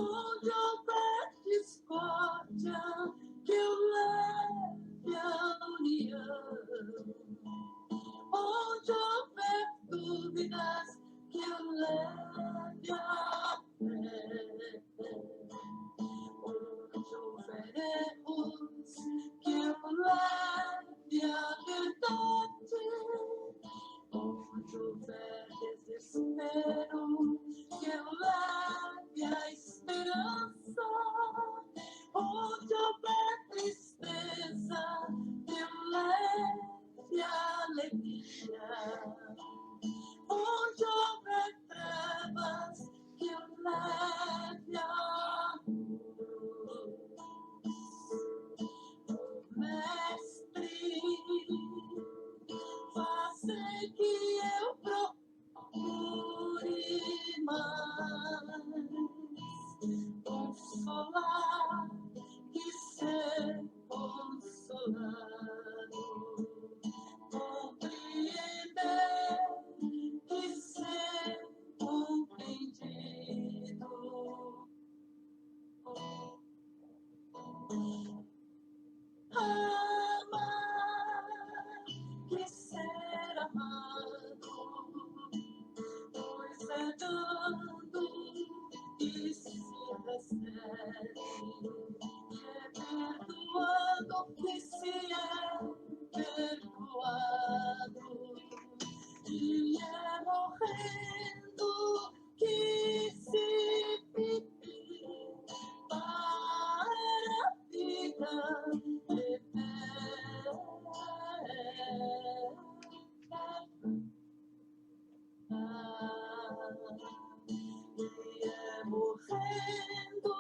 onde houver discórdia, que eu leve a união. Onde houver dúvidas, que eu leve a fé. Onde houver erros, que eu leve a verdade. Onde houver desespero, que eu leve a esperança. Onde houver tristeza, que eu leve a alegria. Onde houver trevas, que eu leve a luz. Mestre, faça que eu procure mais consolar e ser consolado, compreender e ser compreendido. Amar e ser amado, pois é dando e se recebe, é perdoando que se é perdoado, e é morrendo que se vive para a vida eterna. E é morrendo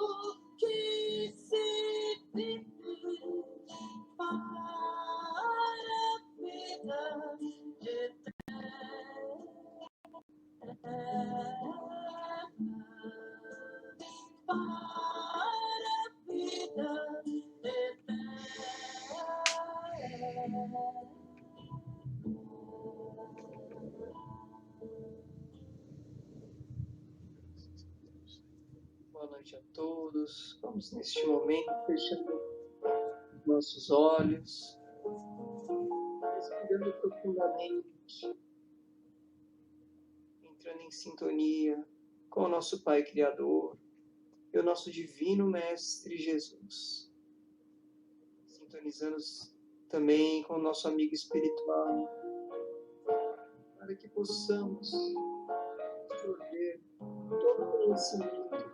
que se vive para a vida eterna. Para a vida eterna. Boa noite a todos. Vamos neste momento fechando nossos olhos, respirando profundamente, entrando em sintonia com o nosso Pai Criador e o nosso Divino Mestre Jesus. Sintonizando também com o nosso amigo espiritual, para que possamos absorver todo o conhecimento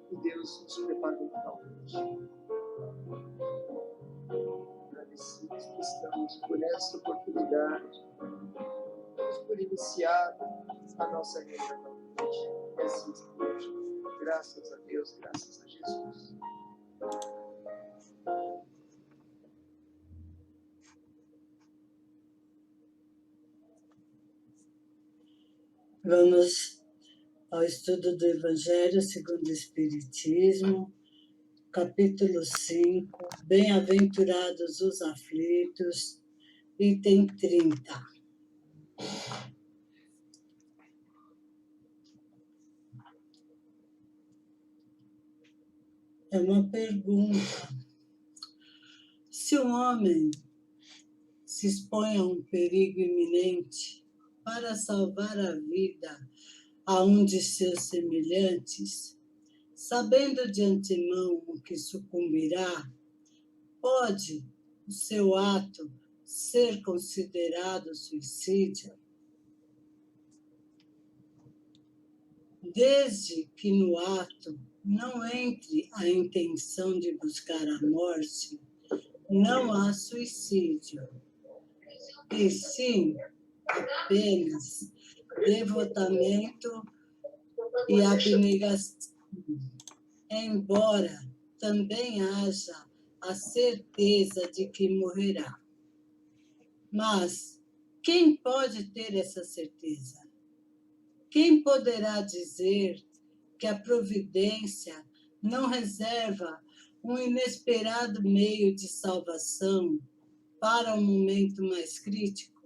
que Deus nos preparou para hoje. Agradecidos que estamos por essa oportunidade, por iniciar a nossa reunião da noite. E assim seja. Graças a Deus, graças a Jesus. Vamos ao estudo do Evangelho segundo o Espiritismo, capítulo 5, Bem-aventurados os aflitos, item 30. É uma pergunta. Se um homem se expõe a um perigo iminente para salvar a vida a um de seus semelhantes, sabendo de antemão o que sucumbirá, pode o seu ato ser considerado suicídio? Desde que no ato não entre a intenção de buscar a morte, não há suicídio, e sim apenas devotamento e abnegação, embora também haja a certeza de que morrerá. Mas quem pode ter essa certeza? Quem poderá dizer que a providência não reserva um inesperado meio de salvação para um momento mais crítico?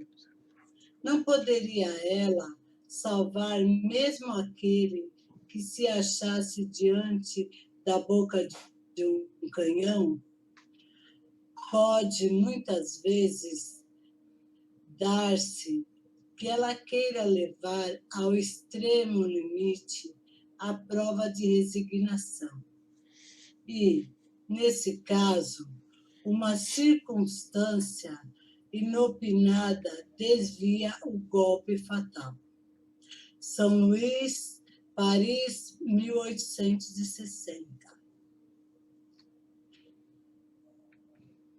Não poderia ela salvar mesmo aquele que se achasse diante da boca de um canhão pode, muitas vezes, dar-se que ela queira levar ao extremo limite a prova de resignação. E, nesse caso, uma circunstância inopinada desvia o golpe fatal. São Luís, Paris, 1860.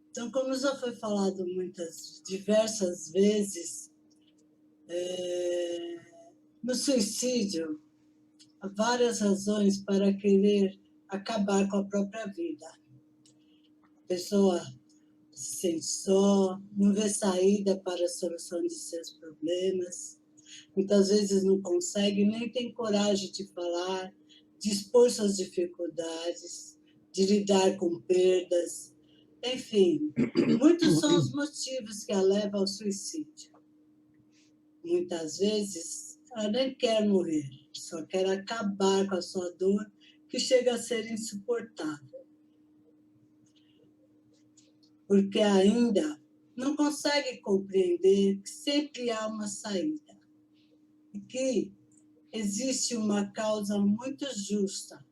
Então, como já foi falado diversas vezes, no suicídio, há várias razões para querer acabar com a própria vida. A pessoa se sente só, não vê saída para a solução de seus problemas, muitas vezes não consegue, nem tem coragem de falar, de expor suas dificuldades, de lidar com perdas. Enfim, muitos são os motivos que a levam ao suicídio. Muitas vezes, ela nem quer morrer, só quer acabar com a sua dor, que chega a ser insuportável. Porque ainda não consegue compreender que sempre há uma saída. E que existe uma causa muito justa,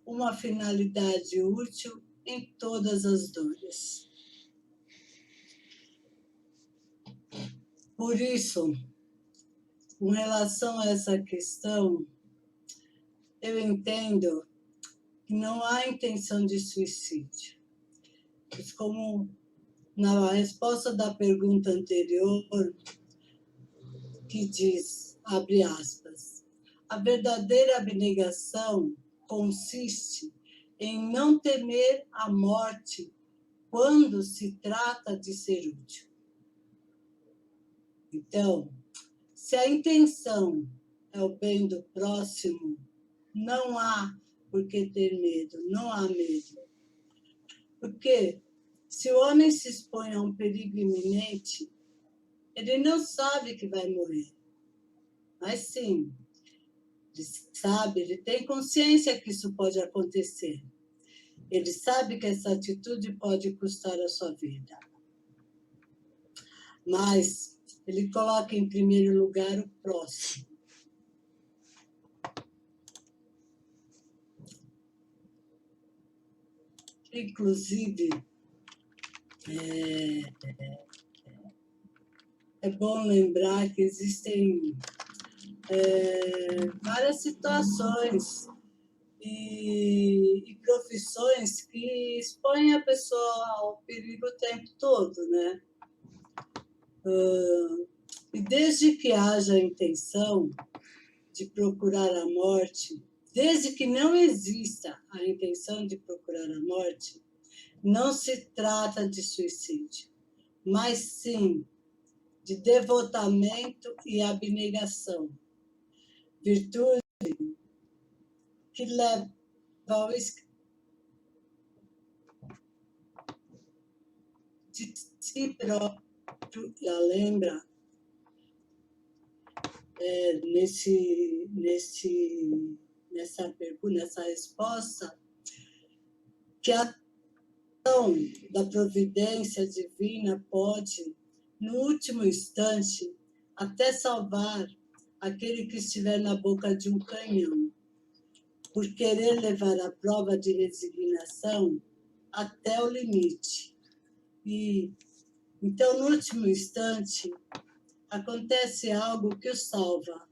uma finalidade útil em todas as dores. Por isso, com relação a essa questão, eu entendo que não há intenção de suicídio. Mas como na resposta da pergunta anterior, que diz, abre aspas, a verdadeira abnegação consiste em não temer a morte quando se trata de ser útil. Então, se a intenção é o bem do próximo, não há por que ter medo, não há medo. Porque se o homem se expõe a um perigo iminente, ele não sabe que vai morrer. Mas sim, ele sabe, ele tem consciência que isso pode acontecer. Ele sabe que essa atitude pode custar a sua vida. Mas ele coloca em primeiro lugar o próximo. Inclusive, é bom lembrar que existem várias situações e profissões que expõem a pessoa ao perigo o tempo todo, né? E desde que haja a intenção de procurar a morte, desde que não exista a intenção de procurar a morte, não se trata de suicídio, mas sim de devotamento e abnegação, virtude que leva ao de si próprio. Já lembra nessa resposta que a ação da providência divina pode, no último instante, até salvar aquele que estiver na boca de um canhão, por querer levar a prova de resignação até o limite. E então, no último instante, acontece algo que o salva.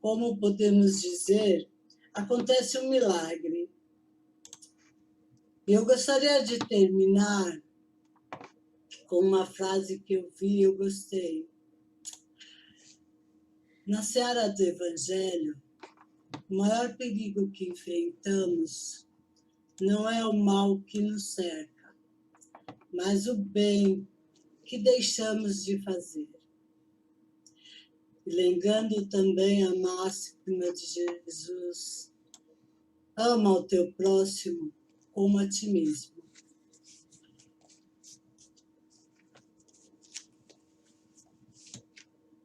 Como podemos dizer, acontece um milagre. Eu gostaria de terminar com uma frase que eu vi e eu gostei. Na seara do Evangelho, o maior perigo que enfrentamos não é o mal que nos cerca, mas o bem que deixamos de fazer. E lembrando também a máxima de Jesus, ama o teu próximo como a ti mesmo.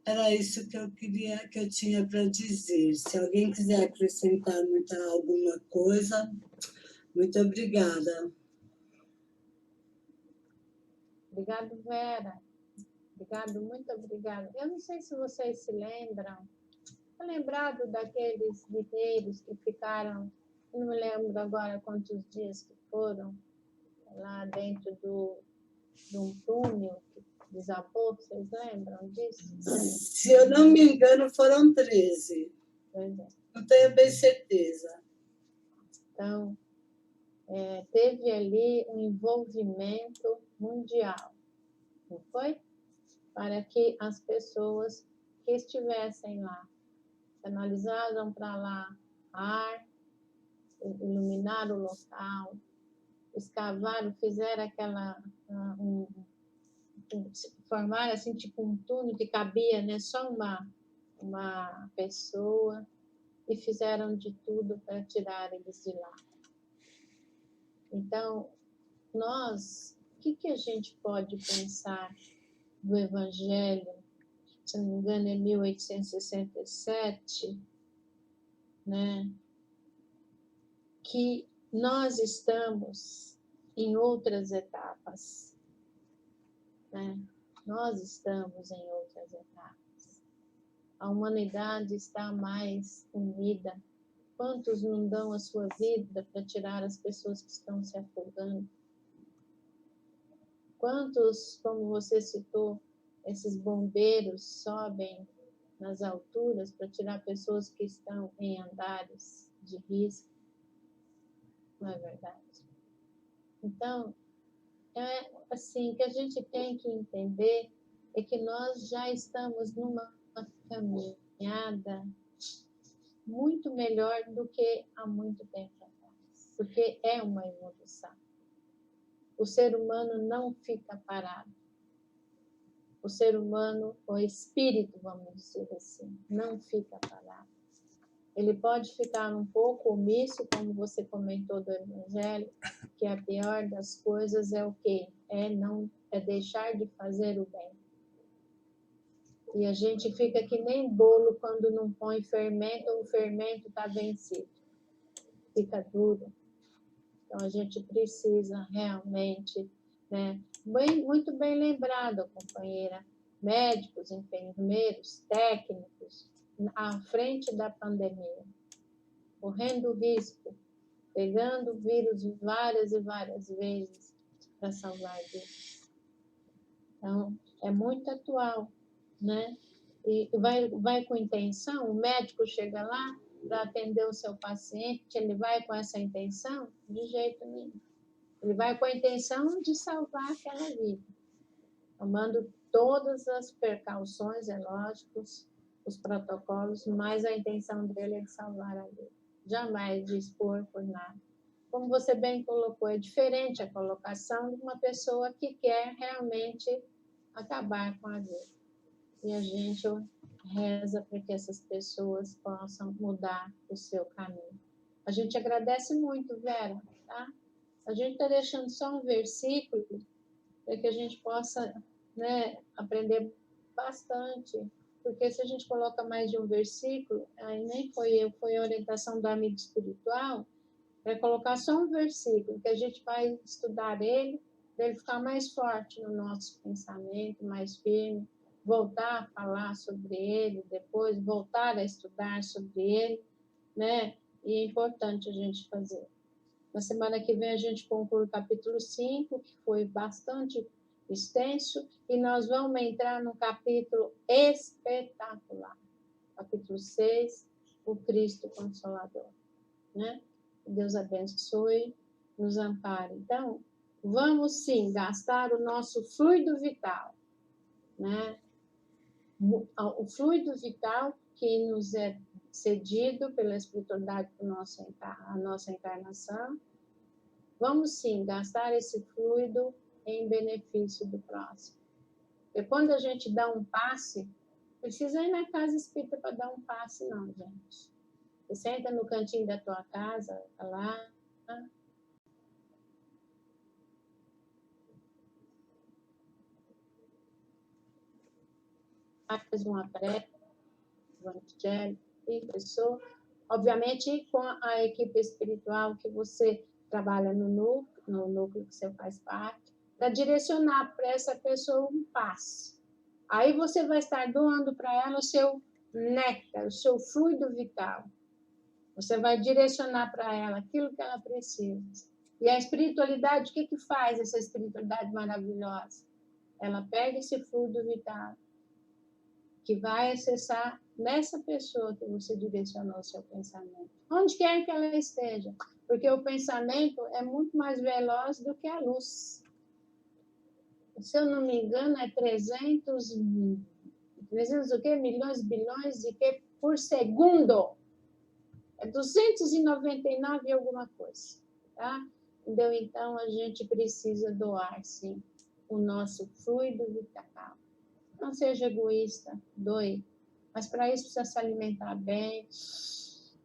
Era isso que eu tinha para dizer. Se alguém quiser acrescentar alguma coisa, muito obrigada. Obrigado, Vera. Obrigado, muito obrigada. Eu não sei se vocês se lembram. Estou lembrado daqueles mineiros que ficaram, não me lembro agora quantos dias que foram, lá dentro de um túnel que desabou, vocês lembram disso? Se eu não me engano, foram 13. Pois é. Não tenho bem certeza. Então, teve ali um envolvimento mundial, não foi? Para que as pessoas que estivessem lá canalizaram para lá ar, iluminaram o local, escavaram, fizeram formaram assim tipo um túnel que cabia, né, só uma pessoa, e fizeram de tudo para tirar eles de lá. Então, o que a gente pode pensar do Evangelho? Se não me engano, é 1867, né? Que nós estamos em outras etapas, né? Nós estamos em outras etapas. A humanidade está mais unida. Quantos não dão a sua vida para tirar as pessoas que estão se afogando? Quantos, como você citou, esses bombeiros sobem nas alturas para tirar pessoas que estão em andares de risco? Não é verdade? Então, assim, que a gente tem que entender é que nós já estamos numa caminhada muito melhor do que há muito tempo atrás, porque é uma evolução. O ser humano não fica parado. O ser humano, o espírito, vamos dizer assim, não fica parado. Ele pode ficar um pouco omisso, como você comentou do Evangelho, que a pior das coisas é o quê? É deixar de fazer o bem. E a gente fica que nem bolo quando não põe fermento, o fermento está vencido. Fica duro. Então a gente precisa realmente, né? Muito bem lembrado, companheira, médicos, enfermeiros, técnicos, à frente da pandemia, correndo risco, pegando o vírus várias e várias vezes para salvar vidas. Então, é muito atual, né? E vai com intenção, o médico chega lá para atender o seu paciente, ele vai com essa intenção? De jeito nenhum. Ele vai com a intenção de salvar aquela vida, tomando todas as precauções, é lógico, os protocolos, mas a intenção dele é de salvar a vida, jamais de expor por nada. Como você bem colocou, é diferente a colocação de uma pessoa que quer realmente acabar com a vida. E a gente reza para que essas pessoas possam mudar o seu caminho. A gente agradece muito, Vera, tá? A gente está deixando só um versículo para que a gente possa, né, aprender bastante, porque se a gente coloca mais de um versículo, aí nem foi a orientação do amigo espiritual, para colocar só um versículo, que a gente vai estudar ele, para ele ficar mais forte no nosso pensamento, mais firme, voltar a falar sobre ele, depois voltar a estudar sobre ele, né? E é importante a gente fazer. Na semana que vem a gente conclui o capítulo 5, que foi bastante extenso, e nós vamos entrar no capítulo espetacular. Capítulo 6, o Cristo Consolador, né? Deus abençoe, nos ampare. Então, vamos sim gastar o nosso fluido vital, né? O fluido vital que nos é cedido pela espiritualidade a nossa encarnação. Vamos sim gastar esse fluido em benefício do próximo. Porque quando a gente dá um passe, não precisa ir na casa espírita para dar um passe, não, gente. Você senta no cantinho da tua casa, tá lá. faz uma prece, o evangelho, e pessoa, obviamente com a equipe espiritual que você trabalha no núcleo que você faz parte, para direcionar para essa pessoa um passo. Aí você vai estar doando para ela o seu néctar, o seu fluido vital. Você vai direcionar para ela aquilo que ela precisa. E a espiritualidade, o que faz essa espiritualidade maravilhosa? Ela pega esse fluido vital que vai acessar nessa pessoa que você direcionou o seu pensamento. Onde quer que ela esteja. Porque o pensamento é muito mais veloz do que a luz. Se eu não me engano, é 300 o quê? Milhões, bilhões de quê? Por segundo. É 299 e alguma coisa. Tá? Entendeu? Então, a gente precisa doar, sim, o nosso fluido vital. Não seja egoísta, doe. Mas para isso precisa se alimentar bem,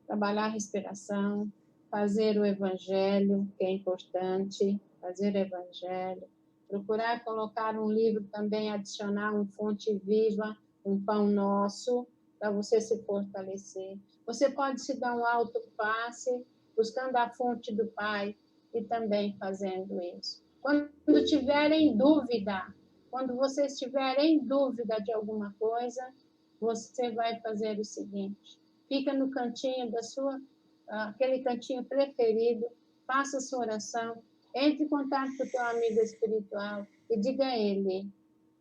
trabalhar a respiração, fazer o evangelho, que é importante, fazer o evangelho, procurar colocar um livro também, adicionar um fonte viva, um pão nosso, para você se fortalecer. Você pode se dar um autopasse, buscando a fonte do Pai e também fazendo isso. Quando tiverem dúvida, quando você estiver em dúvida de alguma coisa, você vai fazer o seguinte: fica no cantinho aquele cantinho preferido, faça sua oração, entre em contato com o teu amigo espiritual e diga a ele: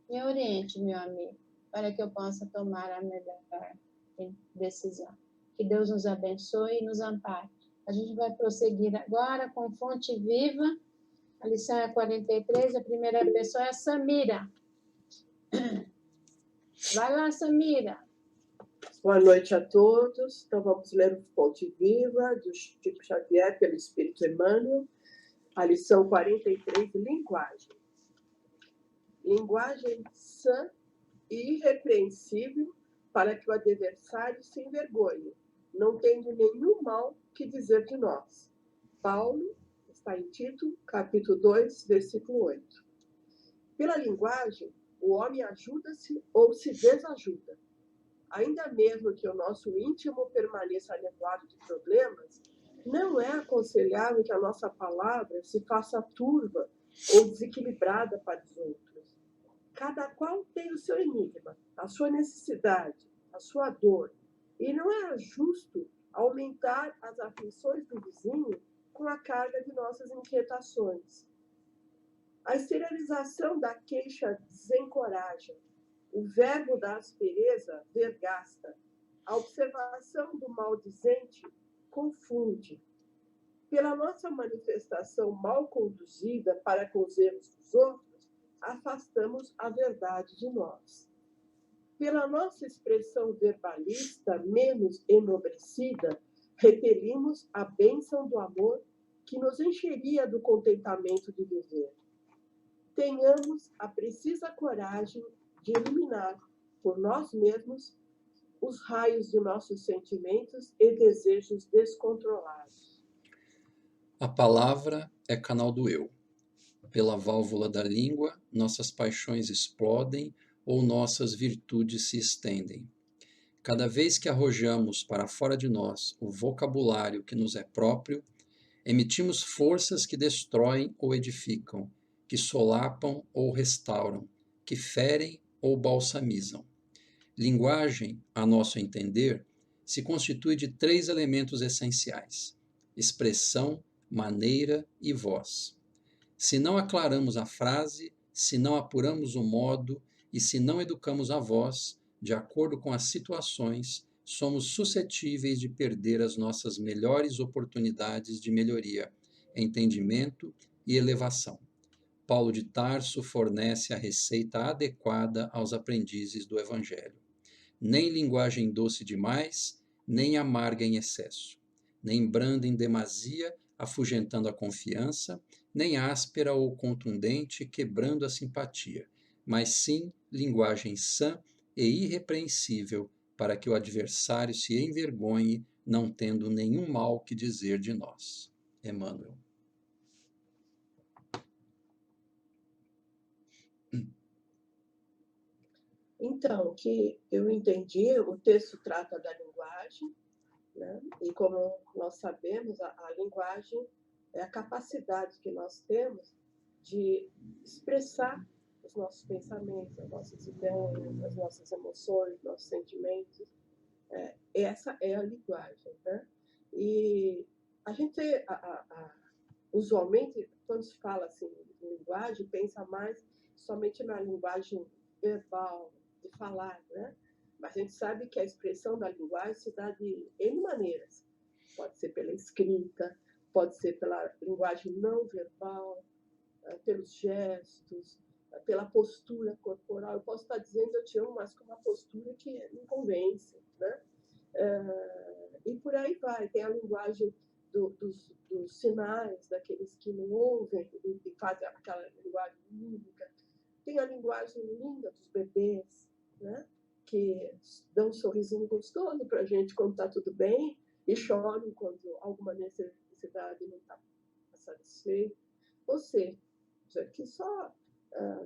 me oriente, meu amigo, para que eu possa tomar a melhor decisão. Que Deus nos abençoe e nos ampare. A gente vai prosseguir agora com Fonte Viva. A lição é 43, a primeira pessoa é a Samira. Vai lá, Samira. Boa noite a todos. Então, vamos ler o Fonte Viva, do Chico Xavier, pelo Espírito Emmanuel, a lição 43, Linguagem. Linguagem sã e irrepreensível para que o adversário se envergonhe, não tendo nenhum mal que dizer de nós. Paulo, está em Tito, capítulo 2, versículo 8. Pela linguagem, o homem ajuda-se ou se desajuda. Ainda mesmo que o nosso íntimo permaneça anevoado de problemas, não é aconselhável que a nossa palavra se faça turva ou desequilibrada para os outros. Cada qual tem o seu enigma, a sua necessidade, a sua dor, e não é justo aumentar as aflições do vizinho com a carga de nossas inquietações. A exteriorização da queixa desencoraja, o verbo da aspereza vergasta, a observação do maldizente confunde. Pela nossa manifestação mal conduzida para com os erros dos outros, afastamos a verdade de nós. Pela nossa expressão verbalista menos enobrecida, repelimos a bênção do amor que nos encheria do contentamento de viver. Tenhamos a precisa coragem de iluminar por nós mesmos os raios de nossos sentimentos e desejos descontrolados. A palavra é canal do eu. Pela válvula da língua, nossas paixões explodem ou nossas virtudes se estendem. Cada vez que arrojamos para fora de nós o vocabulário que nos é próprio, emitimos forças que destroem ou edificam, que solapam ou restauram, que ferem ou balsamizam. Linguagem, a nosso entender, se constitui de 3 elementos essenciais: expressão, maneira e voz. Se não aclaramos a frase, se não apuramos o modo e se não educamos a voz, de acordo com as situações, somos suscetíveis de perder as nossas melhores oportunidades de melhoria, entendimento e elevação. Paulo de Tarso fornece a receita adequada aos aprendizes do Evangelho. Nem linguagem doce demais, nem amarga em excesso, nem branda em demasia, afugentando a confiança, nem áspera ou contundente, quebrando a simpatia, mas sim linguagem sã e irrepreensível, para que o adversário se envergonhe, não tendo nenhum mal que dizer de nós. Emmanuel. Então, o que eu entendi, o texto trata da linguagem, né? E como nós sabemos, a linguagem é a capacidade que nós temos de expressar os nossos pensamentos, as nossas ideias, as nossas emoções, nossos sentimentos. Essa é a linguagem, né? E a gente, usualmente, quando se fala assim de linguagem, pensa mais somente na linguagem verbal, de falar, né? Mas a gente sabe que a expressão da linguagem se dá de N maneiras. Pode ser pela escrita, pode ser pela linguagem não verbal, pelos gestos, pela postura corporal. Eu posso estar dizendo eu te amo, mas com uma postura que não convence, né? E por aí vai. Tem a linguagem dos sinais, daqueles que não ouvem e fazem aquela linguagem mímica. Tem a linguagem linda dos bebês, né? Que dão um sorrisinho gostoso para a gente quando está tudo bem e choram quando alguma necessidade não está satisfeita. Ou seja, que só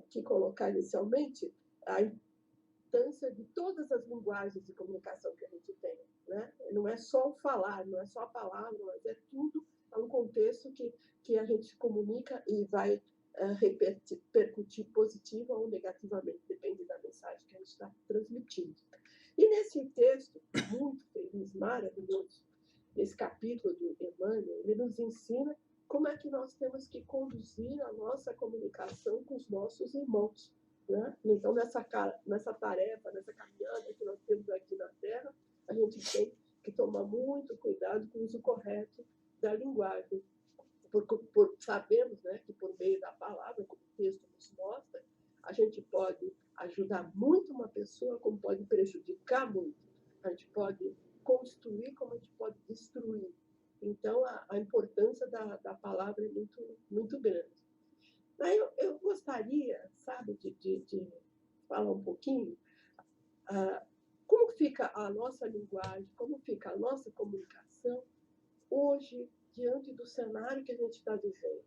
que colocar inicialmente a importância de todas as linguagens de comunicação que a gente tem, né? Não é só o falar, não é só a palavra, mas é tudo, é um contexto que a gente comunica e vai repercutir positiva ou negativamente, depende da mensagem que a gente está transmitindo. E nesse texto, muito feliz, maravilhoso, nesse capítulo do Emmanuel, ele nos ensina como é que nós temos que conduzir a nossa comunicação com os nossos irmãos, né? Então, nessa tarefa, nessa caminhada que nós temos aqui na Terra, a gente tem que tomar muito cuidado com o uso correto da linguagem. Sabemos, né, que por meio da palavra, como o texto nos mostra, a gente pode ajudar muito uma pessoa, como pode prejudicar muito. A gente pode construir, como a gente pode destruir. Então, a importância da palavra é muito, muito grande. Aí eu gostaria, sabe, de falar um pouquinho como fica a nossa linguagem, como fica a nossa comunicação hoje, diante do cenário que a gente está vivendo.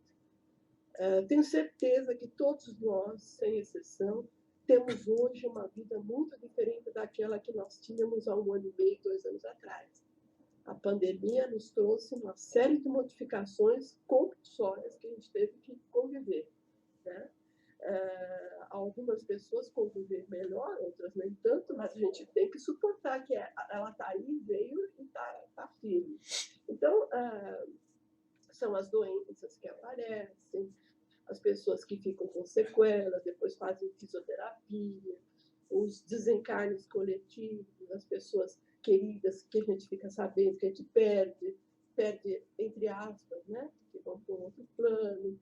Tenho certeza que todos nós, sem exceção, temos hoje uma vida muito diferente daquela que nós tínhamos há 1 ano e meio, 2 anos atrás. A pandemia nos trouxe uma série de modificações compulsórias que a gente teve que conviver, né? Algumas pessoas conviver melhor, outras nem tanto, mas a gente tem que suportar que ela está aí, veio e está firme. Então, são as doenças que aparecem, as pessoas que ficam com sequelas, depois fazem fisioterapia, os desencarnes coletivos, as pessoas queridas que a gente fica sabendo que a gente perde entre aspas, né? Que vão para um outro plano.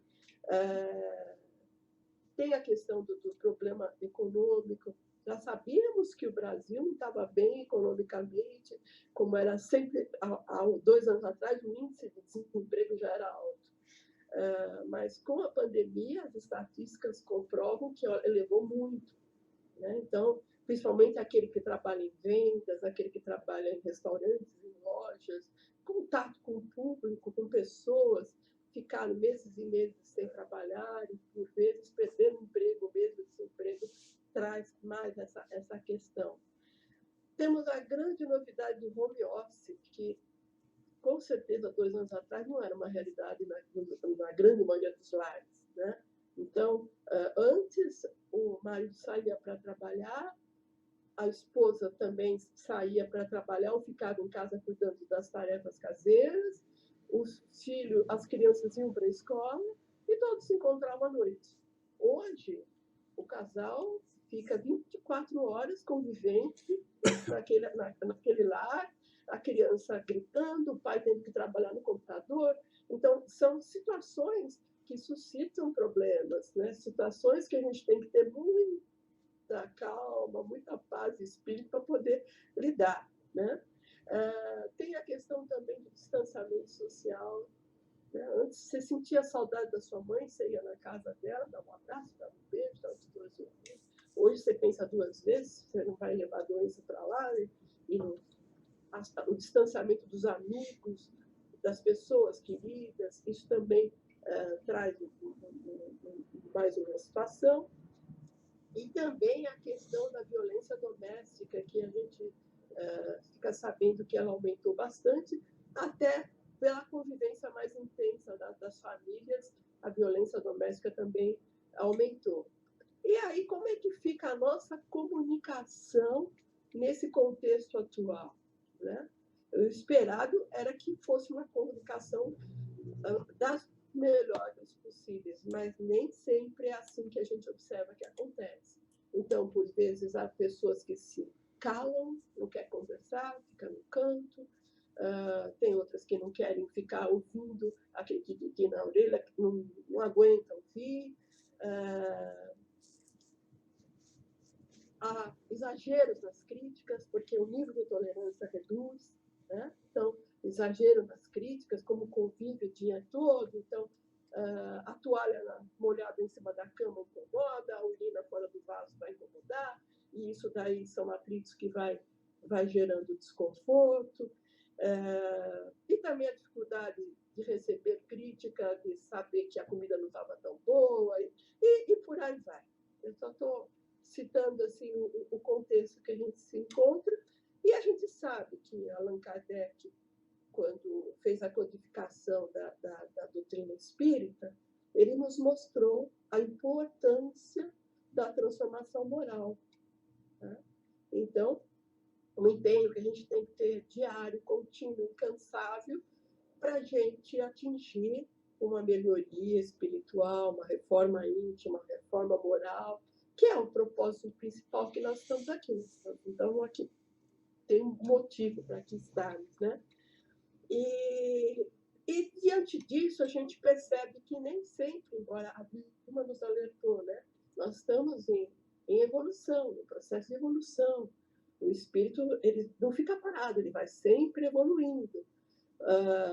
Tem a questão do problema econômico. Já sabíamos que o Brasil não estava bem economicamente, como era sempre, há 2 anos atrás, o índice de desemprego já era alto. Mas com a pandemia, as estatísticas comprovam que elevou muito, né? Então, principalmente aquele que trabalha em vendas, aquele que trabalha em restaurantes, em lojas, contato com o público, com pessoas, ficaram meses e meses sem trabalhar e, por vezes, perdendo emprego, mesmo desemprego, traz mais essa questão. Temos a grande novidade do home office, que, com certeza, 2 anos atrás, não era uma realidade na grande maioria dos lares, né? Então, antes, o marido saía para trabalhar, a esposa também saía para trabalhar ou ficava em casa cuidando das tarefas caseiras, os filhos, as crianças iam para a escola e todos se encontravam à noite. Hoje, o casal fica 24 horas convivente naquele lar, a criança gritando, o pai tendo que trabalhar no computador. Então, são situações que suscitam problemas, né? Situações que a gente tem que ter muita calma, muita paz de espírito para poder lidar, né? Tem a questão também do distanciamento social, né? Antes você sentia saudade da sua mãe, você ia na casa dela, dava um abraço, dava um beijo, dava os 2 ouvidos. Hoje você pensa 2 vezes, você não vai levar a doença para lá, o distanciamento dos amigos, das pessoas queridas, isso também traz mais uma situação. E também a questão da violência doméstica, que a gente fica sabendo que ela aumentou bastante, até pela convivência mais intensa das famílias, a violência doméstica também aumentou. E aí, como é que fica a nossa comunicação nesse contexto atual, né? O esperado era que fosse uma comunicação das melhores possíveis, mas nem sempre é assim que a gente observa que acontece. Então, por vezes, há pessoas que se calam, não querem conversar, fica no canto, tem outras que não querem ficar ouvindo aquele que na orelha, que não aguentam ouvir. Há exageros nas críticas, porque o nível de tolerância reduz, né? Então, exagero nas críticas, como convívio o dia todo, então, a toalha molhada em cima da cama incomoda, a urina fora do vaso vai incomodar, e isso daí são atritos que vai gerando desconforto, e também a dificuldade de receber crítica, de saber que a comida não estava tão boa, e por aí vai. Eu só estou citando assim o contexto que a gente se encontra, e a gente sabe que Allan Kardec, quando fez a codificação da doutrina espírita, ele nos mostrou a importância da transformação moral, né? Então, o empenho que a gente tem que ter diário, contínuo, incansável, para a gente atingir uma melhoria espiritual, uma reforma íntima, uma reforma moral, que é o propósito principal que nós estamos aqui. Então, aqui tem um motivo para aqui estarmos, né? E diante disso, a gente percebe que nem sempre, embora a Vilma nos alertou, né? Nós estamos em evolução, em processo de evolução. O espírito, ele não fica parado, ele vai sempre evoluindo.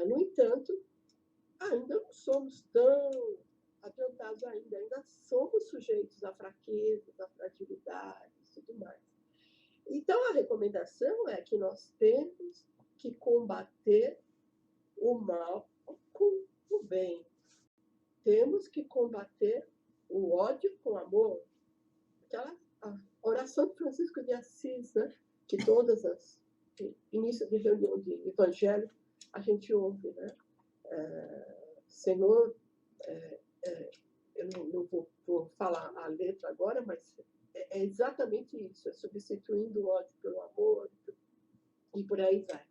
No entanto, ainda não somos tão adiantados ainda somos sujeitos a fraquezas, a fragilidades e tudo mais. Então, a recomendação é que nós temos que combater o mal com o bem. Temos que combater o ódio com amor. Aquela a oração de Francisco de Assis, né? Que todas as início de reunião de evangelho a gente ouve, né? Senhor, eu não vou falar a letra agora, mas é exatamente isso, é substituindo o ódio pelo amor e por aí vai.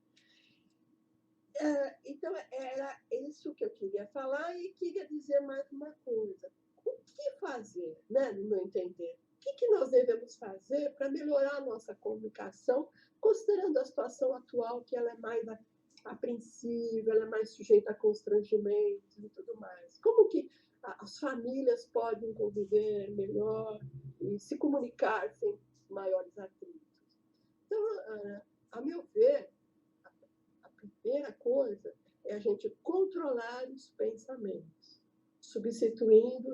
Então, era isso que eu queria falar e queria dizer mais uma coisa. O que fazer, né, no meu entender? O que nós devemos fazer para melhorar a nossa comunicação, considerando a situação atual, que ela é mais apreensiva, ela é mais sujeita a constrangimentos e tudo mais? Como que as famílias podem conviver melhor e se comunicar sem maiores atritos? Então, a meu ver, a primeira coisa é a gente controlar os pensamentos, substituindo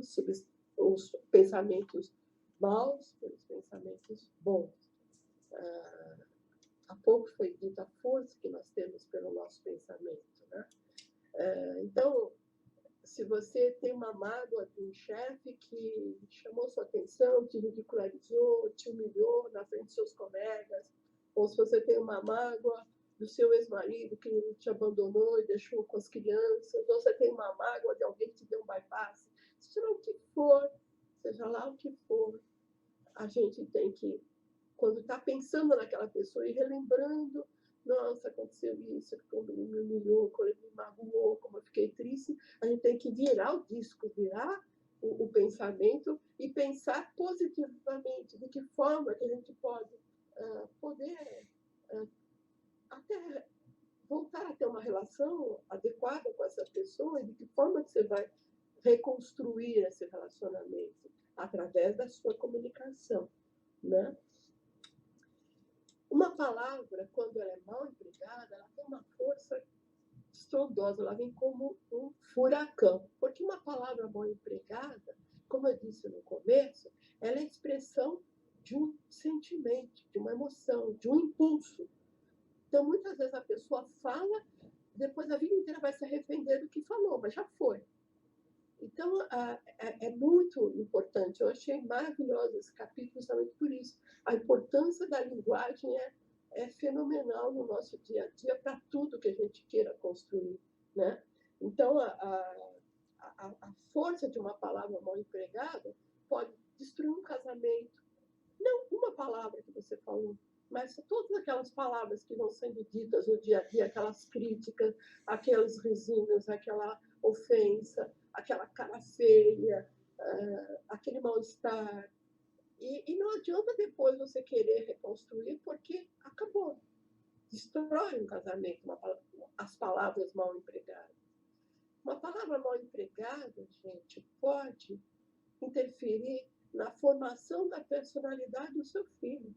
os pensamentos maus pelos pensamentos bons. Há pouco foi dita a força que nós temos pelo nosso pensamento, né? Então, se você tem uma mágoa de um chefe que chamou sua atenção, te ridicularizou, te humilhou na frente dos seus colegas, ou se você tem uma mágoa do seu ex-marido que te abandonou e deixou com as crianças, ou você tem uma mágoa de alguém que te deu um bypass, seja lá o que for, a gente tem que, quando está pensando naquela pessoa e relembrando, nossa, aconteceu isso, como ele me humilhou, como ele me magoou, como eu fiquei triste, a gente tem que virar o disco, virar o pensamento e pensar positivamente, de que forma que a gente pode poder até voltar a ter uma relação adequada com essa pessoa e de que forma que você vai reconstruir esse relacionamento através da sua comunicação, né? Uma palavra, quando ela é mal empregada, ela tem uma força estrondosa, ela vem como um furacão. Porque uma palavra mal empregada, como eu disse no começo, ela é a expressão de um sentimento, de uma emoção, de um impulso. Então, muitas vezes a pessoa fala, depois a vida inteira vai se arrepender do que falou, mas já foi. Então, é muito importante. Eu achei maravilhoso esse capítulo justamente por isso. A importância da linguagem é fenomenal no nosso dia a dia para tudo que a gente queira construir, né? Então, a força de uma palavra mal empregada pode destruir um casamento. Não uma palavra que você falou, mas todas aquelas palavras que vão sendo ditas no dia a dia, aquelas críticas, aqueles risinhos, aquela ofensa, aquela cara feia, aquele mal-estar. E não adianta depois você querer reconstruir, porque acabou. Destrói um casamento, as palavras mal empregadas. Uma palavra mal empregada, gente, pode interferir na formação da personalidade do seu filho.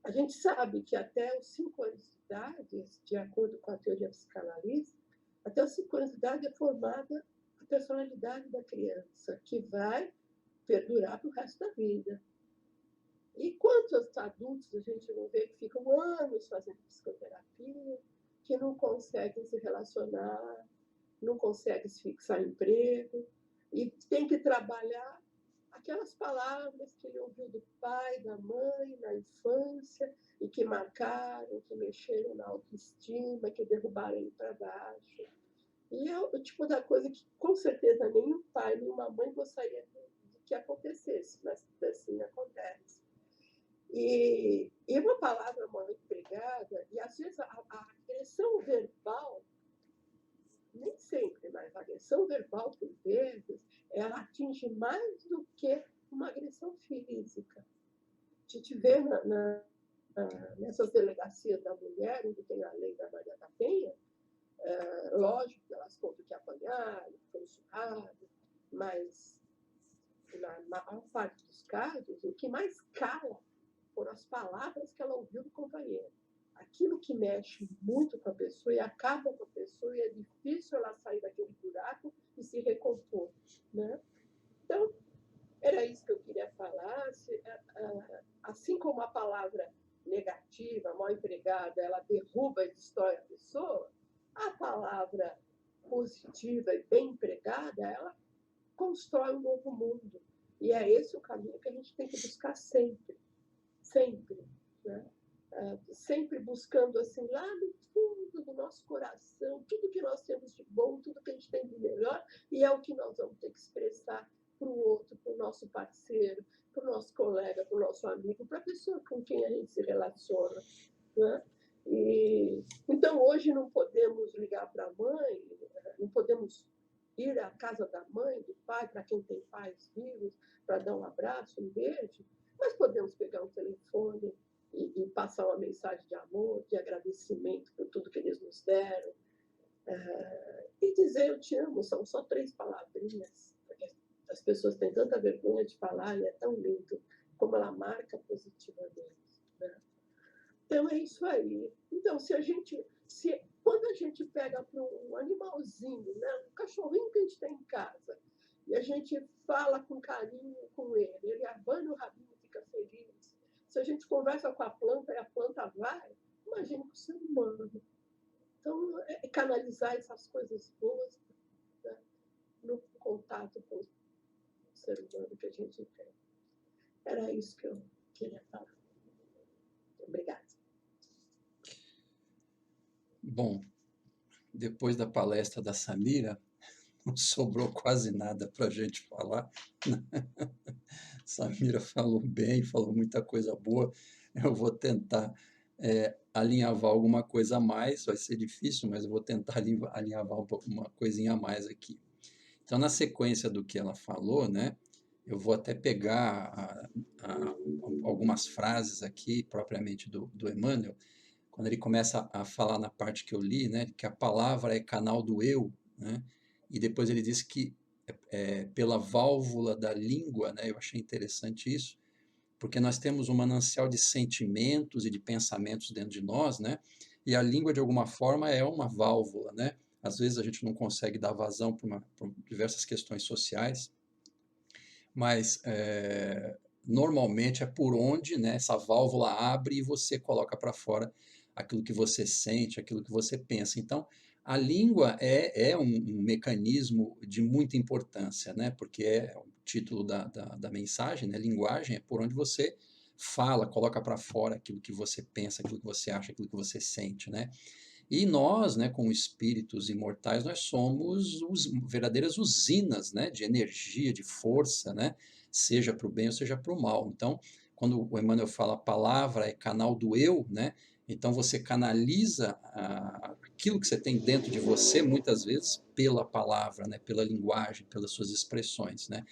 A gente sabe que até os 5 anos de idade, de acordo com a teoria psicanalista, até os 5 anos de idade é formada a personalidade da criança, que vai perdurar para o resto da vida. E quantos adultos a gente não vê que ficam anos fazendo psicoterapia, que não conseguem se relacionar, não conseguem se fixar em emprego, e tem que trabalhar aquelas palavras que ele ouviu do pai, da mãe, na infância, e que marcaram, que mexeram na autoestima, que derrubaram ele para baixo. E é o tipo da coisa que, com certeza, nenhum pai, nenhuma mãe gostaria de que acontecesse, mas assim acontece. E uma palavra mal empregada, e às vezes a agressão verbal, nem sempre, mas a agressão verbal, por vezes, ela atinge mais do que uma agressão física. A gente vê nessas delegacias da mulher, onde tem a lei da Maria da Penha, lógico que elas contam que apanharam, que foram surradas, mas na maior parte dos casos, o que mais cala foram as palavras que ela ouviu do companheiro. Aquilo que mexe muito com a pessoa e acaba com a pessoa, e é difícil ela sair daquele buraco e se recompor, né? Então, era isso que eu queria falar. Assim como a palavra negativa, mal empregada, ela derruba e destrói a pessoa, a palavra positiva e bem empregada, ela constrói um novo mundo. E é esse o caminho que a gente tem que buscar sempre, sempre, né? Sempre buscando assim, lá no fundo do nosso coração, tudo que nós temos de bom, tudo que a gente tem de melhor, e é o que nós vamos ter que expressar para o outro, para o nosso parceiro, para o nosso colega, para o nosso amigo, para a pessoa com quem a gente se relaciona, né? Então, hoje não podemos ligar para a mãe, não podemos ir à casa da mãe, do pai, para quem tem pais vivos, para dar um abraço, um beijo, mas podemos pegar um telefone e passar uma mensagem de amor, de agradecimento por tudo que eles nos deram, e dizer eu te amo. São só 3 palavrinhas, porque as pessoas têm tanta vergonha de falar, e é tão lindo como ela marca positivamente, né? Então é isso aí. Então, quando a gente pega para um animalzinho, né, um cachorrinho que a gente tem em casa, e a gente fala com carinho com ele abana o rabinho e fica feliz. Se a gente conversa com a planta e a planta vai, imagina com o ser humano. Então, é canalizar essas coisas boas, né, no contato com o ser humano que a gente tem. Era isso que eu queria falar. Obrigada. Bom, depois da palestra da Samira, não sobrou quase nada para a gente falar. Samira falou bem, falou muita coisa boa. Eu vou tentar alinhavar alguma coisa a mais, vai ser difícil, mas eu vou tentar alinhavar uma coisinha a mais aqui. Então, na sequência do que ela falou, né, eu vou até pegar algumas frases aqui, propriamente do Emmanuel, quando ele começa a falar na parte que eu li, né, que a palavra é canal do eu, né, e depois ele diz que pela válvula da língua, né, eu achei interessante isso, porque nós temos um manancial de sentimentos e de pensamentos dentro de nós, né, e a língua, de alguma forma, é uma válvula, né, às vezes a gente não consegue dar vazão para diversas questões sociais, mas normalmente é por onde, né, essa válvula abre e você coloca para fora aquilo que você sente, aquilo que você pensa. Então, A língua é um mecanismo de muita importância, né? Porque é o título da mensagem, né? Linguagem é por onde você fala, coloca para fora aquilo que você pensa, aquilo que você acha, aquilo que você sente, né? E nós, né, como espíritos imortais, nós somos verdadeiras usinas, né, de energia, de força, né? Seja para o bem ou seja para o mal. Então, quando o Emmanuel fala a palavra é canal do eu, né? Então você canaliza aquilo que você tem dentro de você, muitas vezes, pela palavra, né? Pela linguagem, pelas suas expressões, né?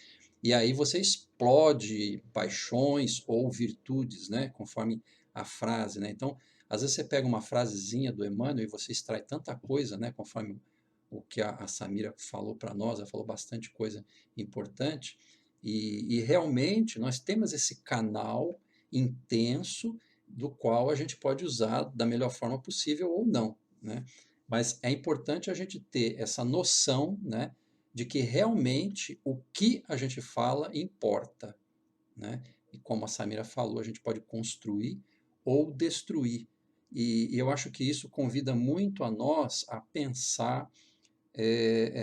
E aí você explode paixões ou virtudes, né? Conforme a frase, né? Então, às vezes você pega uma frasezinha do Emmanuel e você extrai tanta coisa, né? Conforme o que a Samira falou para nós, ela falou bastante coisa importante. E realmente nós temos esse canal intenso do qual a gente pode usar da melhor forma possível ou não, né? Mas é importante a gente ter essa noção, né, de que realmente o que a gente fala importa, né? E como a Samira falou, a gente pode construir ou destruir. E eu acho que isso convida muito a nós a pensar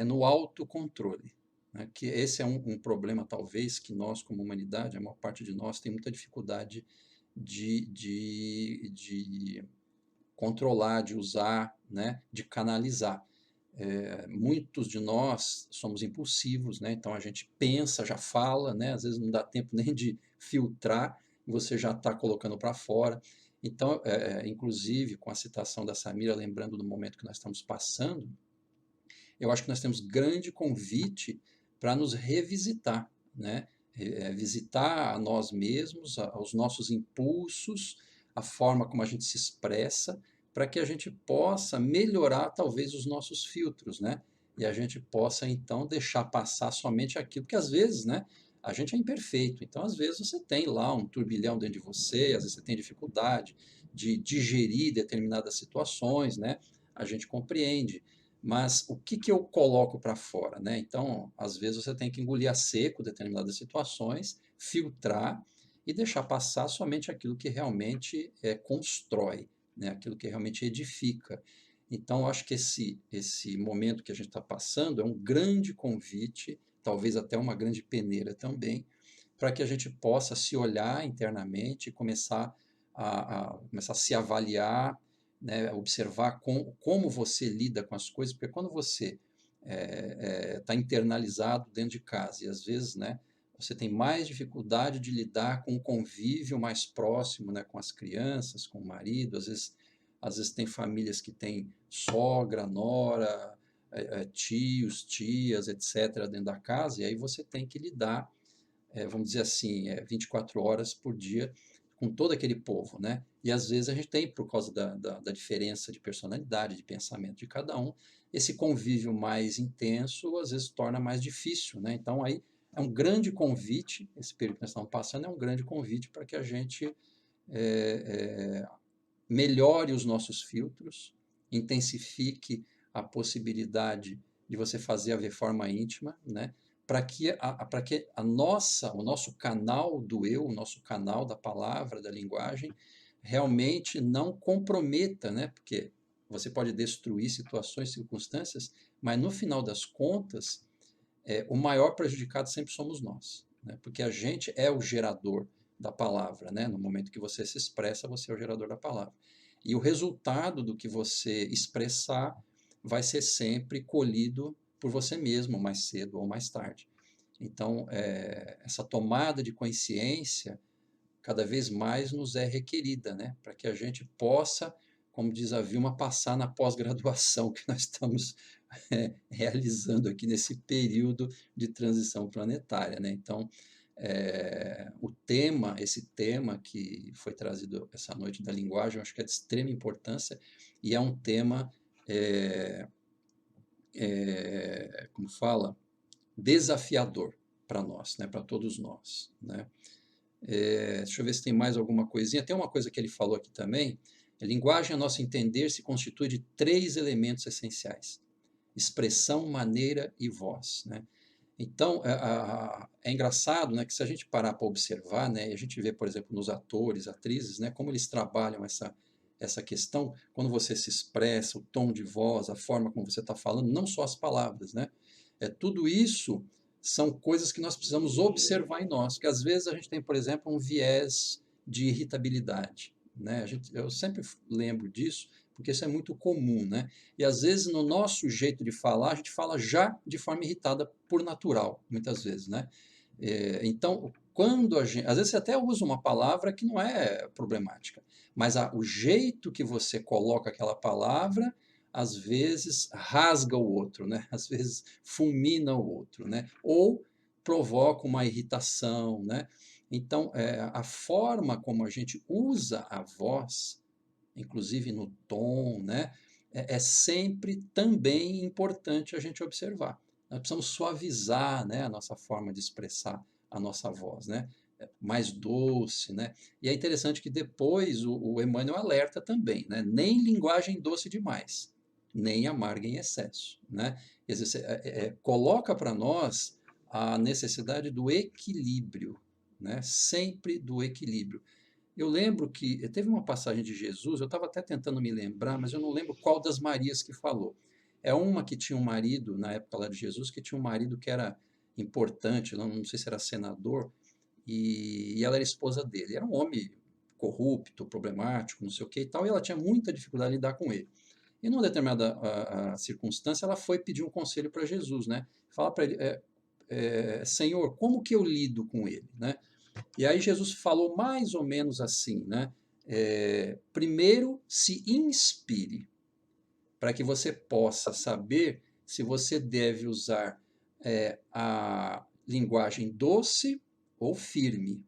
no autocontrole, né? Que esse é um problema, talvez, que nós, como humanidade, a maior parte de nós tem muita dificuldade de controlar, de usar, né? De canalizar. Muitos de nós somos impulsivos, né? Então a gente pensa, já fala, né? Às vezes não dá tempo nem de filtrar, você já está colocando para fora. Então, inclusive, com a citação da Samira, lembrando do momento que nós estamos passando, eu acho que nós temos grande convite para nos revisitar, né? Visitar a nós mesmos, os nossos impulsos, a forma como a gente se expressa, para que a gente possa melhorar talvez os nossos filtros, né? E a gente possa então deixar passar somente aquilo que às vezes, né? A gente é imperfeito, então às vezes você tem lá um turbilhão dentro de você, às vezes você tem dificuldade de digerir determinadas situações, né? A gente compreende. Mas o que eu coloco para fora, né? Então, às vezes você tem que engolir a seco determinadas situações, filtrar e deixar passar somente aquilo que realmente constrói, né? Aquilo que realmente edifica. Então, eu acho que esse momento que a gente está passando é um grande convite, talvez até uma grande peneira também, para que a gente possa se olhar internamente e começar começar a se avaliar, né, observar como você lida com as coisas, porque quando você está internalizado dentro de casa e às vezes, né, você tem mais dificuldade de lidar com o convívio mais próximo, né, com as crianças, com o marido, às vezes tem famílias que têm sogra, nora, tios, tias, etc., dentro da casa, e aí você tem que lidar, vamos dizer assim, 24 horas por dia com todo aquele povo, né? E às vezes a gente tem, por causa da diferença de personalidade, de pensamento de cada um, esse convívio mais intenso às vezes torna mais difícil, né? Então aí é um grande convite, esse período que nós estamos passando é um grande convite para que a gente melhore os nossos filtros, intensifique a possibilidade de você fazer a reforma íntima, né? Para que o nosso canal do eu, o nosso canal da palavra, da linguagem, realmente não comprometa, né? Porque você pode destruir situações, circunstâncias, mas no final das contas, o maior prejudicado sempre somos nós, né? Porque a gente é o gerador da palavra, né? No momento que você se expressa, você é o gerador da palavra. E o resultado do que você expressar vai ser sempre colhido por você mesmo, mais cedo ou mais tarde. Então, essa tomada de consciência cada vez mais nos é requerida, né? Para que a gente possa, como diz a Vilma, passar na pós-graduação que nós estamos realizando aqui nesse período de transição planetária, né? Então, esse tema que foi trazido essa noite da linguagem, eu acho que é de extrema importância e é um tema, como fala, desafiador para nós, né? Para todos nós, né? Deixa eu ver se tem mais alguma coisinha. Tem uma coisa que ele falou aqui também. A linguagem, a nosso entender, se constitui de 3 elementos essenciais: expressão, maneira e voz, né? Então, é engraçado, né, que se a gente parar para observar, né, e a gente vê, por exemplo, nos atores, atrizes, né, como eles trabalham essa questão, quando você se expressa, o tom de voz, a forma como você está falando, não só as palavras, né? Tudo isso são coisas que nós precisamos observar em nós, que às vezes a gente tem, por exemplo, um viés de irritabilidade, né? Eu sempre lembro disso, porque isso é muito comum, né? E às vezes no nosso jeito de falar, a gente fala já de forma irritada por natural, muitas vezes, né? Então, quando a gente, às vezes você até usa uma palavra que não é problemática, mas o jeito que você coloca aquela palavra, às vezes rasga o outro, né? Às vezes fulmina o outro, né? Ou provoca uma irritação, né? Então, a forma como a gente usa a voz, inclusive no tom, né? É sempre também importante a gente observar. Nós precisamos suavizar, né, a nossa forma de expressar a nossa voz, né? Mais doce, né? E é interessante que depois o Emmanuel alerta também, né? Nem linguagem doce demais, nem amarga em excesso, né? Quer dizer, coloca para nós a necessidade do equilíbrio, né? Sempre do equilíbrio. Eu lembro que teve uma passagem de Jesus, eu estava até tentando me lembrar, mas eu não lembro qual das Marias que falou. É uma que tinha um marido, na época lá de Jesus, que tinha um marido que era importante, não sei se era senador, e ela era esposa dele. Era um homem corrupto, problemático, não sei o que e tal, e ela tinha muita dificuldade de lidar com ele. E numa determinada a circunstância, ela foi pedir um conselho para Jesus, né? Falar para ele, Senhor, como que eu lido com ele, né? E aí Jesus falou mais ou menos assim, né? Primeiro, se inspire, para que você possa saber se você deve usar a linguagem doce ou firme.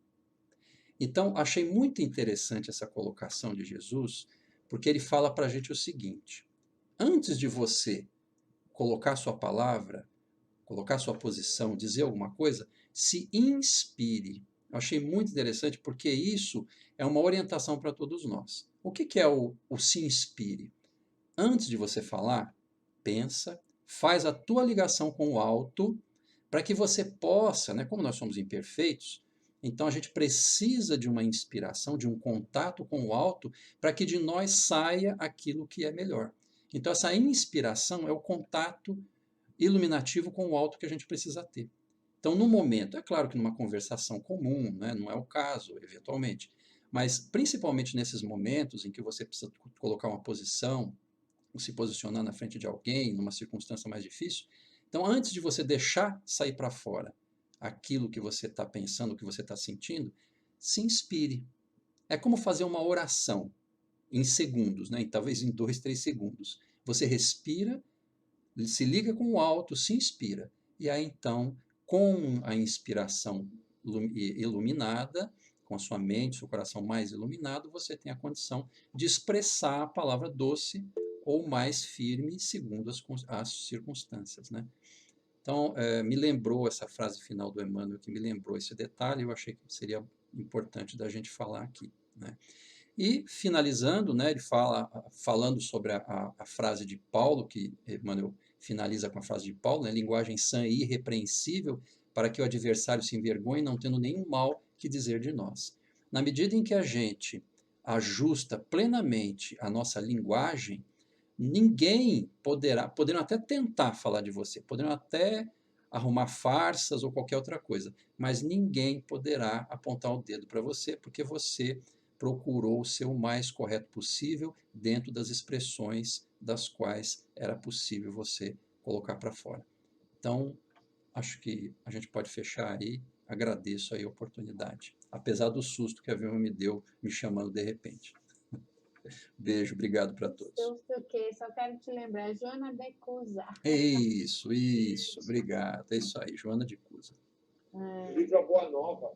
Então, achei muito interessante essa colocação de Jesus, porque ele fala para a gente o seguinte: antes de você colocar sua palavra, colocar sua posição, dizer alguma coisa, se inspire. Eu achei muito interessante porque isso é uma orientação para todos nós. O que é o se inspire? Antes de você falar, pensa, faz a tua ligação com o alto, para que você possa, né, como nós somos imperfeitos, então a gente precisa de uma inspiração, de um contato com o alto, para que de nós saia aquilo que é melhor. Então essa inspiração é o contato iluminativo com o alto que a gente precisa ter. Então, no momento, é claro que numa conversação comum, né, não é o caso, eventualmente, mas principalmente nesses momentos em que você precisa colocar uma posição, se posicionar na frente de alguém, numa circunstância mais difícil, então, antes de você deixar sair para fora aquilo que você está pensando, o que você está sentindo, se inspire. É como fazer uma oração em segundos, né, talvez em 2, 3 segundos. Você respira, se liga com o alto, se inspira. E aí então, com a inspiração iluminada, com a sua mente, seu coração mais iluminado, você tem a condição de expressar a palavra doce ou mais firme, segundo as circunstâncias, né? Então, me lembrou essa frase final do Emmanuel, que me lembrou esse detalhe, eu achei que seria importante da gente falar aqui, né? E finalizando, né, ele falando sobre a frase de Paulo, que Emmanuel finaliza com a frase de Paulo, né, linguagem sã e irrepreensível, para que o adversário se envergonhe, não tendo nenhum mal que dizer de nós. Na medida em que a gente ajusta plenamente a nossa linguagem, ninguém poderão até tentar falar de você, poderão até arrumar farsas ou qualquer outra coisa, mas ninguém poderá apontar o dedo para você, porque você procurou ser o mais correto possível dentro das expressões das quais era possível você colocar para fora. Então, acho que a gente pode fechar aí. Agradeço aí a oportunidade, apesar do susto que a Vilma me deu me chamando de repente. Beijo, obrigado para todos. Susto que só quero te lembrar, Joana de Cusa. Isso, obrigado. É isso aí, Joana de Cusa. Livro A Boa Nova.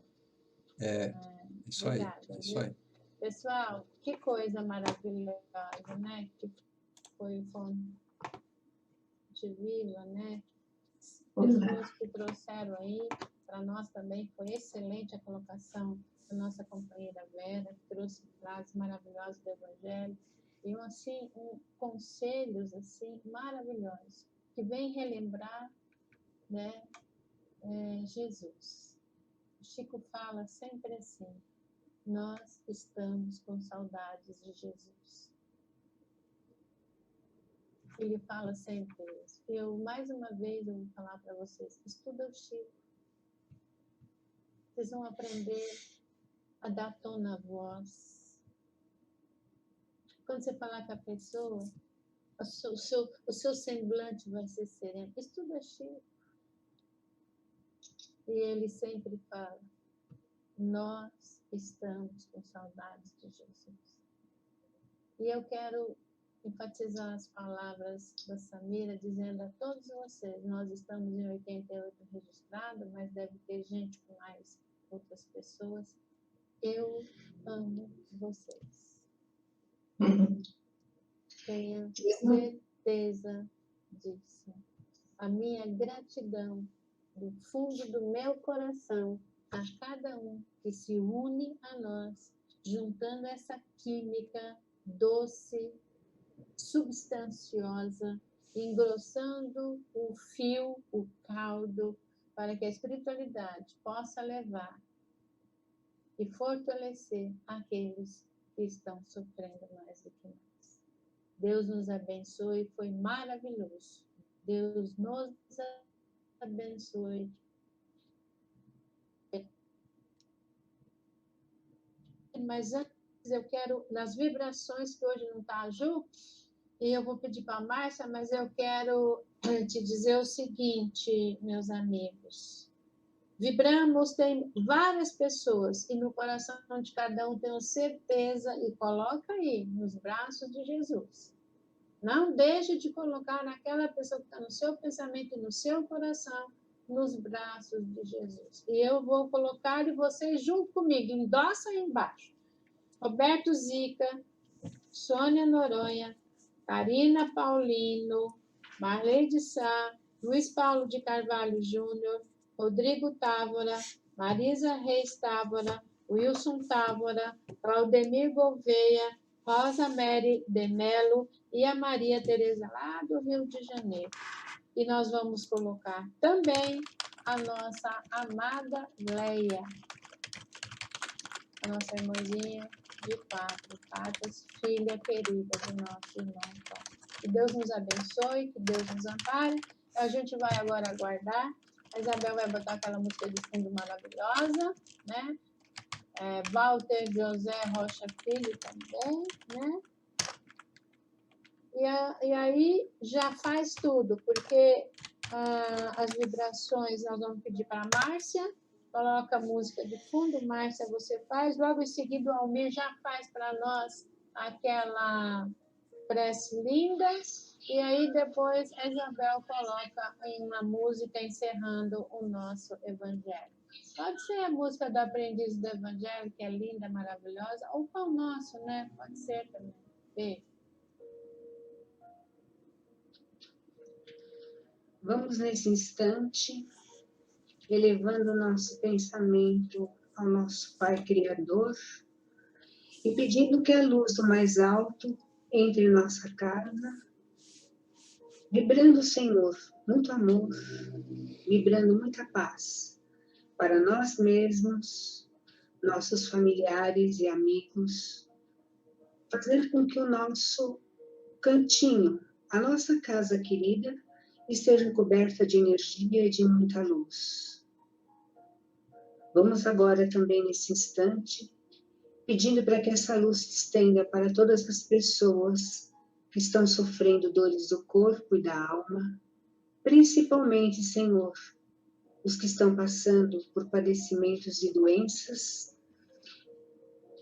Isso aí, Obrigada, é isso viu? aí. Pessoal, que coisa maravilhosa, né? Que foi Fonte Viva, né? Pessoas que trouxeram aí, para nós também foi excelente a colocação da nossa companheira Vera, que trouxe frases maravilhosas do Evangelho, e assim, conselhos assim, maravilhosos, que vem relembrar, né, Jesus. O Chico fala sempre assim, nós estamos com saudades de Jesus. Ele fala sempre isso. Mais uma vez, eu vou falar para vocês, estuda o Chico. Vocês vão aprender a dar tom na voz. Quando você falar com a pessoa, o seu semblante vai ser sereno. Estuda Chico. E ele sempre fala, nós estamos com saudades de Jesus. E eu quero enfatizar as palavras da Samira, dizendo a todos vocês, nós estamos em 88 registrados, mas deve ter gente com mais outras pessoas. Eu amo vocês. Tenha certeza disso. A minha gratidão do fundo do meu coração a cada um que se une a nós, juntando essa química doce, substanciosa, engrossando o fio, o caldo, para que a espiritualidade possa levar e fortalecer aqueles que estão sofrendo mais do que nós. Deus nos abençoe, foi maravilhoso. Deus nos abençoe. Mas antes eu quero, nas vibrações que hoje não está a Ju, e eu vou pedir para a Márcia, mas eu quero te dizer o seguinte, meus amigos. Vibramos, tem várias pessoas, e no coração de cada um tenho certeza, e coloca aí, nos braços de Jesus. Não deixe de colocar naquela pessoa que está no seu pensamento e no seu coração, nos braços de Jesus. E eu vou colocar, e vocês junto comigo, endossa aí embaixo. Roberto Zica, Sônia Noronha, Karina Paulino, Marley de Sá, Luiz Paulo de Carvalho Júnior, Rodrigo Távora, Marisa Reis Távora, Wilson Távora, Claudemir Gouveia, Rosa Mary de Melo e a Maria Tereza lá do Rio de Janeiro. E nós vamos colocar também a nossa amada Leia, a nossa irmãzinha de 4 patas, filha querida do nosso irmão Paulo. Que Deus nos abençoe, que Deus nos ampare. A gente vai agora aguardar. A Isabel vai botar aquela música de fundo maravilhosa, né? Walter José Rocha Filho também, né? E aí já faz tudo, porque as vibrações nós vamos pedir para a Márcia, coloca a música de fundo, Márcia, você faz, logo em seguida o Almir já faz para nós aquela prece linda, e aí depois a Isabel coloca uma música encerrando o nosso Evangelho. Pode ser a música do Aprendiz do Evangelho, que é linda, maravilhosa, ou Pão Nosso, né? Pode ser também. Beijo. Vamos, nesse instante, elevando o nosso pensamento ao nosso Pai Criador e pedindo que a luz do mais alto entre em nossa casa, vibrando, Senhor, muito amor, vibrando muita paz para nós mesmos, nossos familiares e amigos, fazendo com que o nosso cantinho, a nossa casa querida, esteja coberta de energia e de muita luz. Vamos agora também nesse instante, pedindo para que essa luz se estenda para todas as pessoas que estão sofrendo dores do corpo e da alma, principalmente, Senhor, os que estão passando por padecimentos e doenças,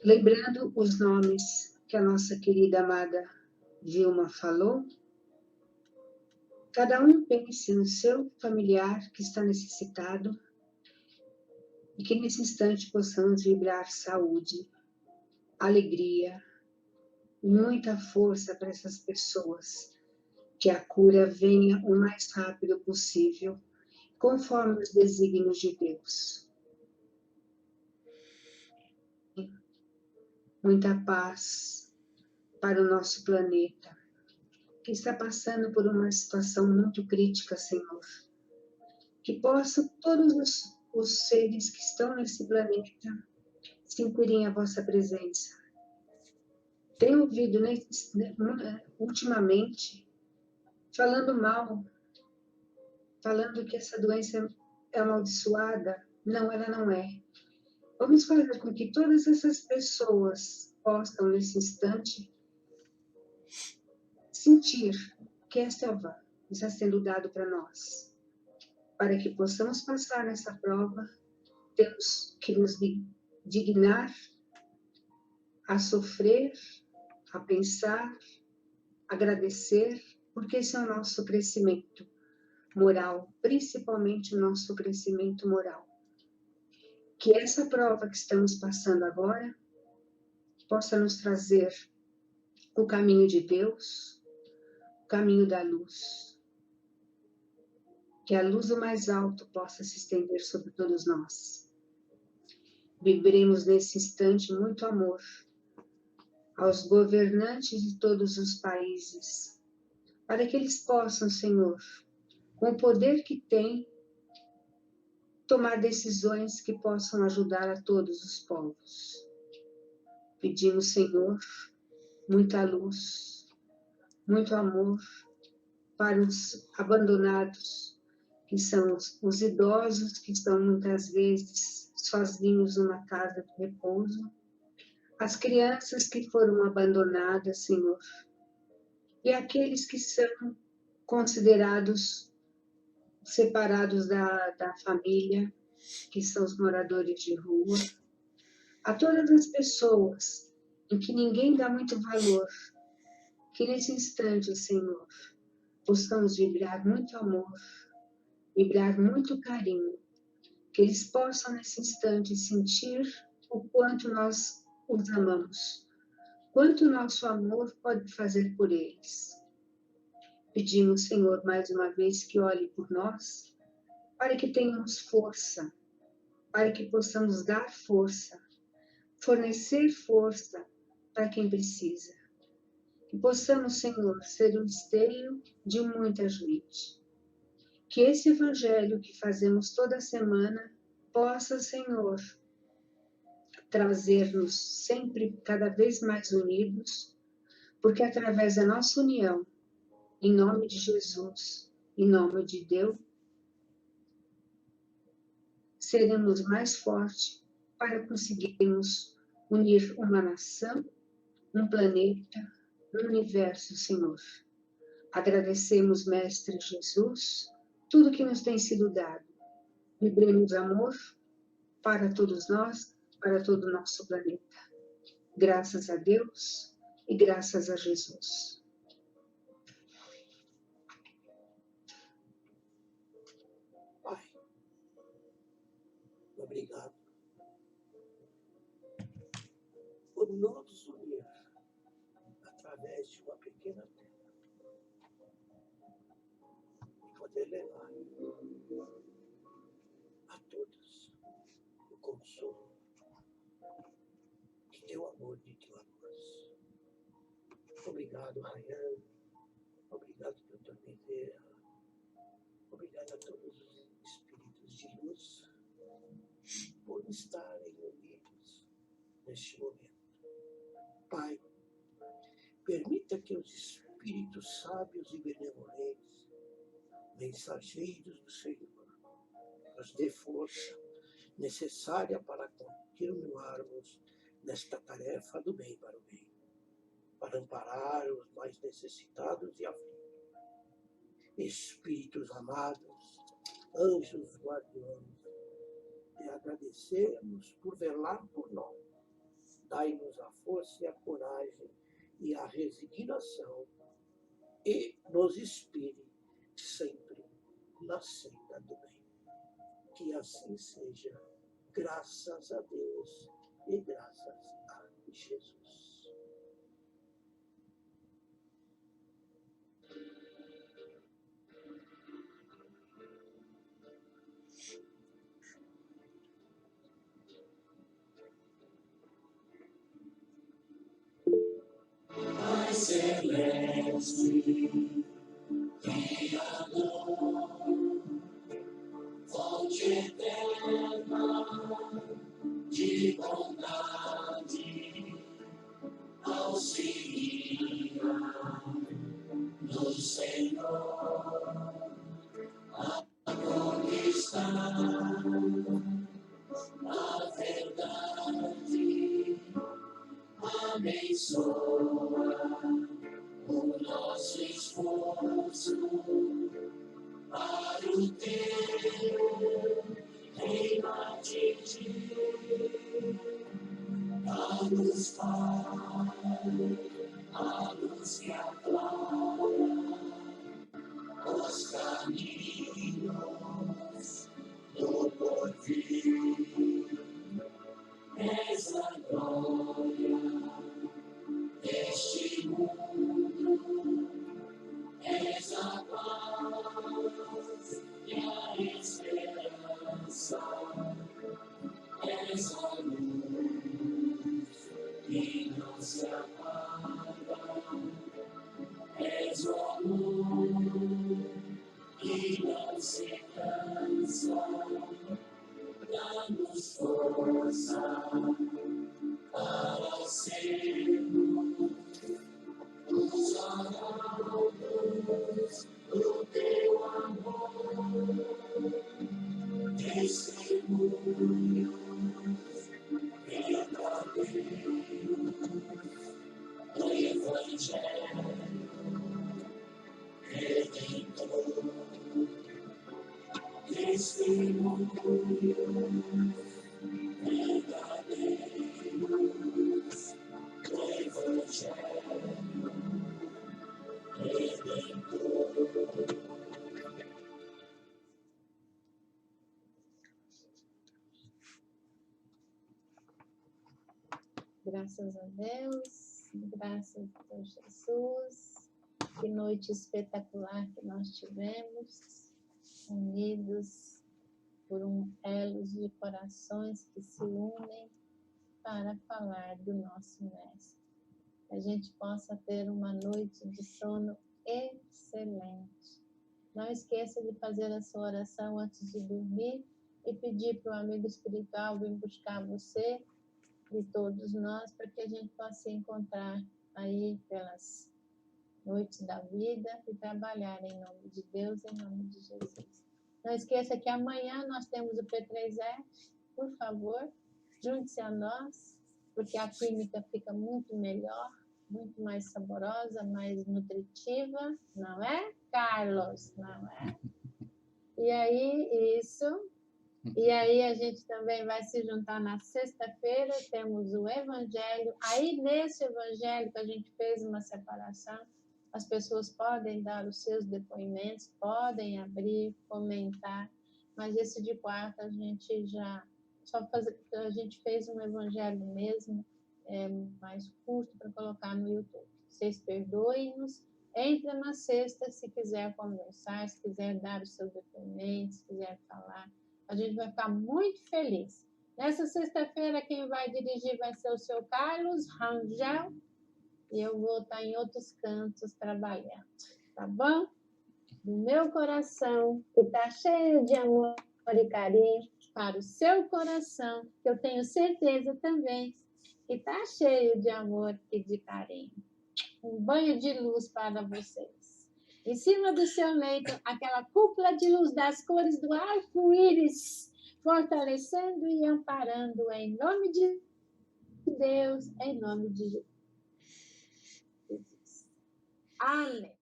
lembrando os nomes que a nossa querida amada Vilma falou. Cada um pense no seu familiar que está necessitado e que nesse instante possamos vibrar saúde, alegria, muita força para essas pessoas, que a cura venha o mais rápido possível, conforme os desígnios de Deus. Muita paz para o nosso planeta, que está passando por uma situação muito crítica, Senhor. Que possam todos os seres que estão nesse planeta sentirem a vossa presença. Tenho ouvido ultimamente falando mal, falando que essa doença é amaldiçoada. Não, ela não é. Vamos fazer com que todas essas pessoas possam, nesse instante, sentir que esta selva está sendo dado para nós. Para que possamos passar nessa prova, temos que nos dignar a sofrer, a pensar, agradecer, porque esse é o nosso crescimento moral, principalmente o nosso crescimento moral. Que essa prova que estamos passando agora possa nos trazer o caminho de Deus, o caminho da luz. Que a luz do mais alto possa se estender sobre todos nós. Vibremos nesse instante muito amor aos governantes de todos os países, para que eles possam, Senhor, com o poder que têm, tomar decisões que possam ajudar a todos os povos. Pedimos, Senhor, muita luz, muito amor para os abandonados, que são os idosos que estão muitas vezes sozinhos numa casa de repouso, as crianças que foram abandonadas, Senhor, e aqueles que são considerados separados da família, que são os moradores de rua, a todas as pessoas em que ninguém dá muito valor, que nesse instante, Senhor, possamos vibrar muito amor, vibrar muito carinho, que eles possam nesse instante sentir o quanto nós os amamos, quanto o nosso amor pode fazer por eles. Pedimos, Senhor, mais uma vez que olhe por nós, para que tenhamos força, para que possamos dar força, fornecer força para quem precisa. Que possamos, Senhor, ser um esteio de muita gente. Que esse evangelho que fazemos toda semana possa, Senhor, trazer-nos sempre cada vez mais unidos, porque através da nossa união, em nome de Jesus, em nome de Deus, seremos mais fortes para conseguirmos unir uma nação, um planeta, um universo, Senhor. Agradecemos, Mestre Jesus, tudo que nos tem sido dado. Vibremos amor para todos nós, para todo o nosso planeta. Graças a Deus e graças a Jesus. Pai, obrigado por nos unir através de uma pequena terra e poder levar a todos o consolo de teu amor, de tua luz. Obrigado, Ryan. Obrigado, Dr. Bezerra. Obrigado a todos os espíritos de luz por estarem unidos neste momento. Pai, permita que os espíritos sábios e benevolentes, mensageiros do Senhor, nos dê força necessária para continuarmos nesta tarefa do bem para o bem, para amparar os mais necessitados e aflitos. Espíritos amados, anjos guardiões, e agradecemos por velar por nós. Dai-nos a força e a coragem e a resignação e nos inspire sempre na senda do bem. Que assim seja, graças a Deus e graças a Jesus. Pai celeste, Criador, fonte eterna de bondade. Graças a Deus, graças a Jesus. Que noite espetacular que nós tivemos, unidos por elos de corações que se unem para falar do nosso Mestre. Que a gente possa ter uma noite de sono excelente. Não esqueça de fazer a sua oração antes de dormir e pedir para o amigo espiritual vir buscar você e todos nós, para que a gente possa se encontrar aí pelas noites da vida e trabalhar em nome de Deus, em nome de Jesus. Não esqueça que amanhã nós temos o P3F, por favor, junte-se a nós, porque a química fica muito melhor, muito mais saborosa, mais nutritiva, não é, Carlos? Não é? E aí, isso. E aí a gente também vai se juntar na sexta-feira, temos o Evangelho. Aí nesse Evangelho que a gente fez uma separação, as pessoas podem dar os seus depoimentos, podem abrir, comentar, mas esse de quarta a gente a gente fez um Evangelho mesmo, mais curto para colocar no YouTube. Vocês perdoem-nos. Entra na sexta se quiser conversar, se quiser dar o seu depoimento, se quiser falar. A gente vai ficar muito feliz. Nessa sexta-feira, quem vai dirigir vai ser o seu Carlos Rangel. E eu vou estar em outros cantos trabalhando. Tá bom? Do meu coração, que está cheio de amor e carinho, para o seu coração, que eu tenho certeza também que está cheio de amor e de carinho. Um banho de luz para vocês. Em cima do seu leito, aquela cúpula de luz das cores do arco-íris, fortalecendo e amparando em nome de Deus, em nome de Jesus. Amém.